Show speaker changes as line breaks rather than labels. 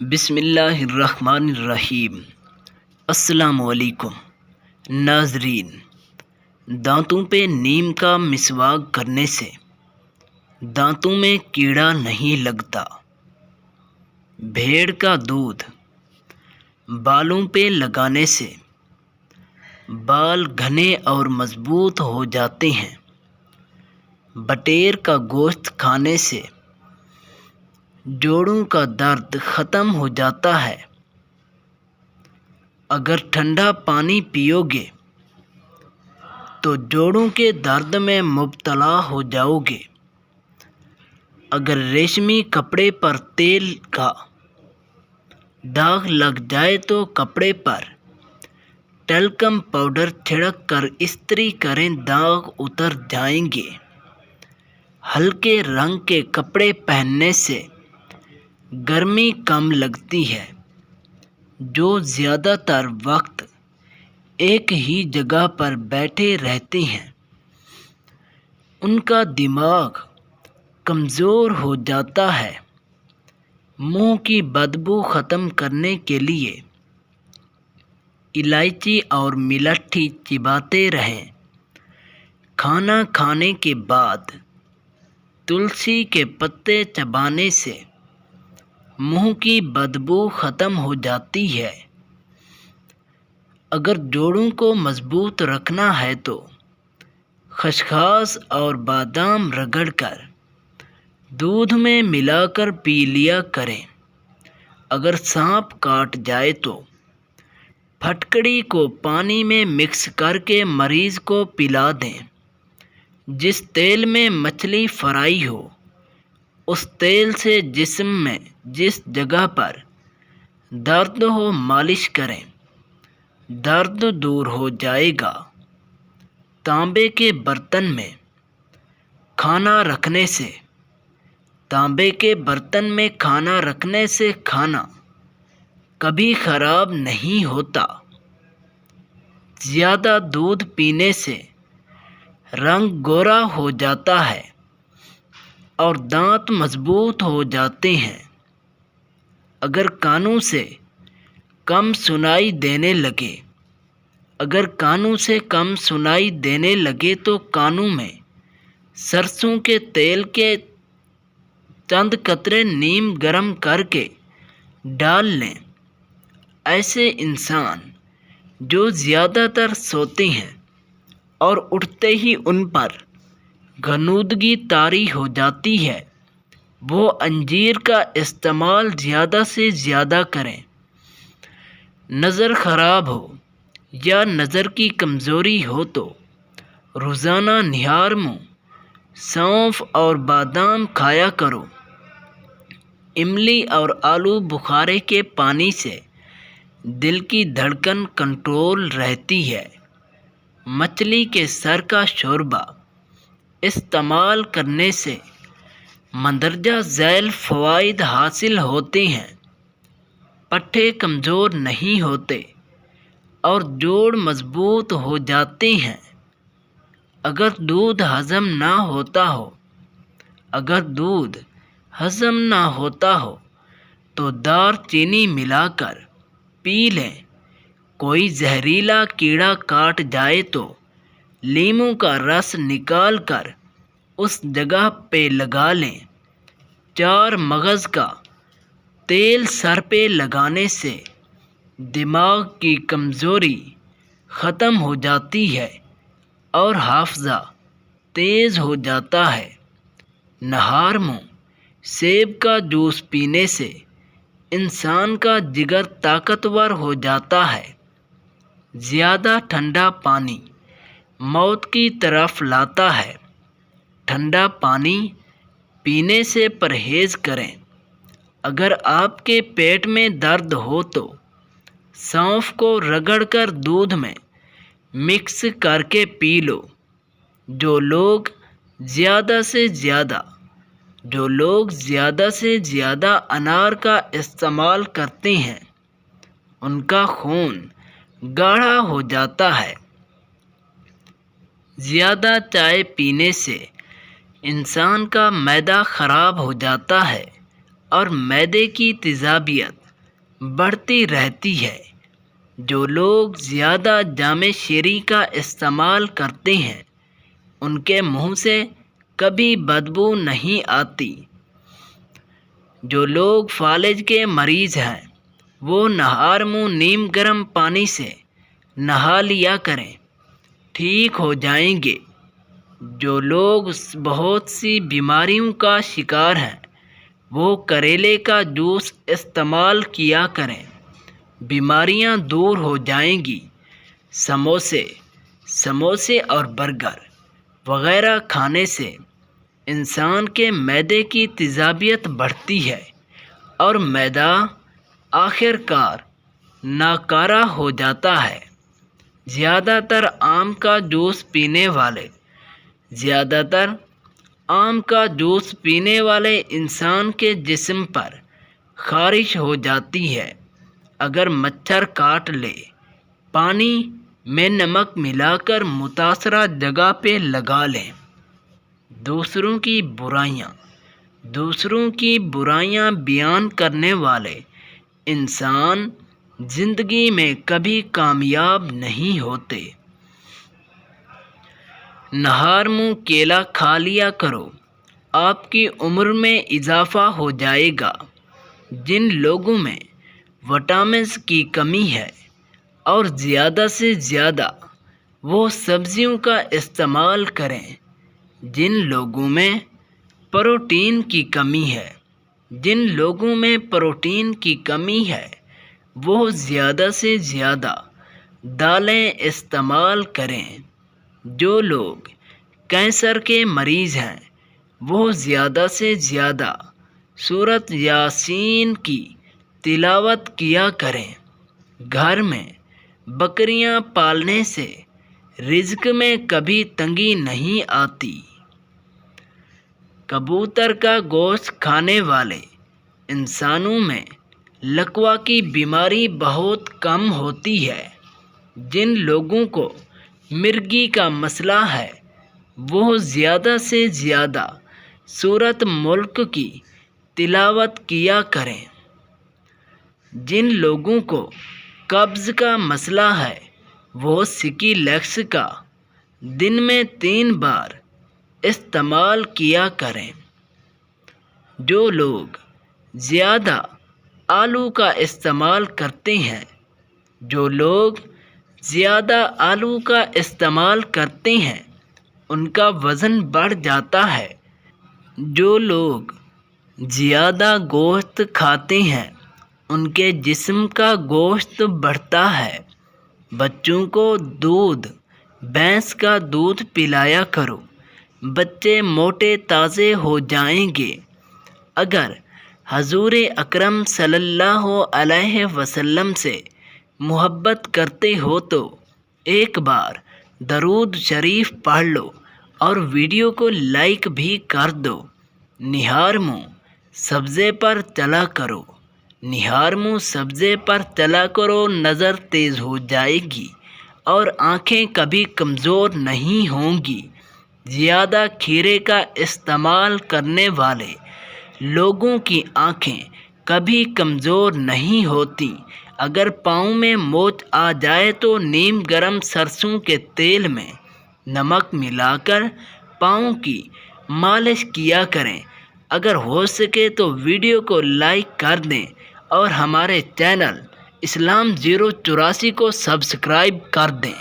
بسم اللہ الرحمن الرحیم۔ السلام علیکم ناظرین۔ دانتوں پہ نیم کا مسواک کرنے سے دانتوں میں کیڑا نہیں لگتا۔ بھیڑ کا دودھ بالوں پہ لگانے سے بال گھنے اور مضبوط ہو جاتے ہیں۔ بٹیر کا گوشت کھانے سے جوڑوں کا درد ختم ہو جاتا ہے۔ اگر ٹھنڈا پانی پیو گے تو جوڑوں کے درد میں مبتلا ہو جاؤ گے۔ اگر ریشمی کپڑے پر تیل کا داغ لگ جائے تو کپڑے پر ٹلکم پاؤڈر چھڑک کر استری کریں، داغ اتر جائیں گے۔ ہلکے رنگ کے کپڑے پہننے سے گرمی کم لگتی ہے۔ جو زیادہ تر وقت ایک ہی جگہ پر بیٹھے رہتے ہیں ان کا دماغ کمزور ہو جاتا ہے۔ منہ کی بدبو ختم کرنے کے لیے الائچی اور ملٹھی چباتے رہیں۔ کھانا کھانے کے بعد تلسی کے پتے چبانے سے منہ کی بدبو ختم ہو جاتی ہے۔ اگر جوڑوں کو مضبوط رکھنا ہے تو خسخاس اور بادام رگڑ کر دودھ میں ملا کر پی لیا کریں۔ اگر سانپ کاٹ جائے تو پھٹکڑی کو پانی میں مکس کر کے مریض کو پلا دیں۔ جس تیل میں مچھلی فرائی ہو اس تیل سے جسم میں جس جگہ پر درد ہو مالش کریں، درد دور ہو جائے گا۔ تانبے کے برتن میں کھانا رکھنے سے کھانا کبھی خراب نہیں ہوتا۔ زیادہ دودھ پینے سے رنگ گورا ہو جاتا ہے اور دانت مضبوط ہو جاتے ہیں۔ اگر کانوں سے کم سنائی دینے لگے تو کانوں میں سرسوں کے تیل کے چند قطرے نیم گرم کر کے ڈال لیں۔ ایسے انسان جو زیادہ تر سوتے ہیں اور اٹھتے ہی ان پر غنودگی طاری ہو جاتی ہے وہ انجیر کا استعمال زیادہ سے زیادہ کریں۔ نظر خراب ہو یا نظر کی کمزوری ہو تو روزانہ نہار منہ سونف اور بادام کھایا کرو۔ املی اور آلو بخارے کے پانی سے دل کی دھڑکن کنٹرول رہتی ہے۔ مچھلی کے سر کا شوربہ استعمال کرنے سے مندرجہ ذیل فوائد حاصل ہوتے ہیں۔ پٹھے کمزور نہیں ہوتے اور جوڑ مضبوط ہو جاتے ہیں۔ اگر دودھ ہضم نہ ہوتا ہو تو دار چینی ملا کر پی لیں۔ کوئی زہریلا کیڑا کاٹ جائے تو لیموں کا رس نکال کر اس جگہ پہ لگا لیں۔ 4 مغز کا تیل سر پہ لگانے سے دماغ کی کمزوری ختم ہو جاتی ہے اور حافظہ تیز ہو جاتا ہے۔ نہار منہ سیب کا جوس پینے سے انسان کا جگر طاقتور ہو جاتا ہے۔ زیادہ ٹھنڈا پانی موت کی طرف لاتا ہے۔ ٹھنڈا پانی پینے سے پرہیز کریں۔ اگر آپ کے پیٹ میں درد ہو تو سونف کو رگڑ کر دودھ میں مکس کر کے پی لو۔ جو لوگ زیادہ سے زیادہ انار کا استعمال کرتے ہیں ان کا خون گاڑھا ہو جاتا ہے۔ زیادہ چائے پینے سے انسان کا معدہ خراب ہو جاتا ہے اور معدے کی تیزابیت بڑھتی رہتی ہے۔ جو لوگ زیادہ جامع شیریں کا استعمال کرتے ہیں ان کے منہ سے کبھی بدبو نہیں آتی۔ جو لوگ فالج کے مریض ہیں وہ نہار منہ نیم گرم پانی سے نہا لیا کریں، ٹھیک ہو جائیں گے۔ جو لوگ بہت سی بیماریوں کا شکار ہیں وہ کریلے کا جوس استعمال کیا کریں، بیماریاں دور ہو جائیں گی۔ سموسے اور برگر وغیرہ کھانے سے انسان کے معدے کی تیزابیت بڑھتی ہے اور معدہ آخر کار ناکارہ ہو جاتا ہے۔ زیادہ تر آم کا جوس پینے والے انسان کے جسم پر خارش ہو جاتی ہے۔ اگر مچھر کاٹ لے، پانی میں نمک ملا کر متاثرہ جگہ پہ لگا لیں۔ دوسروں کی برائیاں بیان کرنے والے انسان زندگی میں کبھی کامیاب نہیں ہوتے۔ نہار منہ کیلا کھا لیا کرو، آپ کی عمر میں اضافہ ہو جائے گا۔ جن لوگوں میں وٹامنز کی کمی ہے اور زیادہ سے زیادہ وہ سبزیوں کا استعمال کریں۔ جن لوگوں میں پروٹین کی کمی ہے وہ زیادہ سے زیادہ دالیں استعمال کریں۔ جو لوگ کینسر کے مریض ہیں وہ زیادہ سے زیادہ سورۃ یاسین کی تلاوت کیا کریں۔ گھر میں بکریاں پالنے سے رزق میں کبھی تنگی نہیں آتی۔ کبوتر کا گوشت کھانے والے انسانوں میں لکوہ کی بیماری بہت کم ہوتی ہے۔ جن لوگوں کو مرگی کا مسئلہ ہے وہ زیادہ سے زیادہ سورۃ ملک کی تلاوت کیا کریں۔ جن لوگوں کو قبض کا مسئلہ ہے وہ سکی لیکس کا دن میں 3 بار استعمال کیا کریں۔ جو لوگ زیادہ آلو کا استعمال کرتے ہیں ان کا وزن بڑھ جاتا ہے۔ جو لوگ زیادہ گوشت کھاتے ہیں ان کے جسم کا گوشت بڑھتا ہے۔ بچوں کو بھینس کا دودھ پلایا کرو، بچے موٹے تازے ہو جائیں گے۔ اگر حضور اکرم صلی اللہ علیہ وسلم سے محبت کرتے ہو تو ایک بار درود شریف پڑھ لو اور ویڈیو کو لائک بھی کر دو۔ نہار منہ سبزے پر چلا کرو، نظر تیز ہو جائے گی اور آنکھیں کبھی کمزور نہیں ہوں گی۔ زیادہ کھیرے کا استعمال کرنے والے لوگوں کی آنکھیں کبھی کمزور نہیں ہوتی۔ اگر پاؤں میں موچ آ جائے تو نیم گرم سرسوں کے تیل میں نمک ملا کر پاؤں کی مالش کیا کریں۔ اگر ہو سکے تو ویڈیو کو لائک کر دیں اور ہمارے چینل اسلام 084 کو سبسکرائب کر دیں۔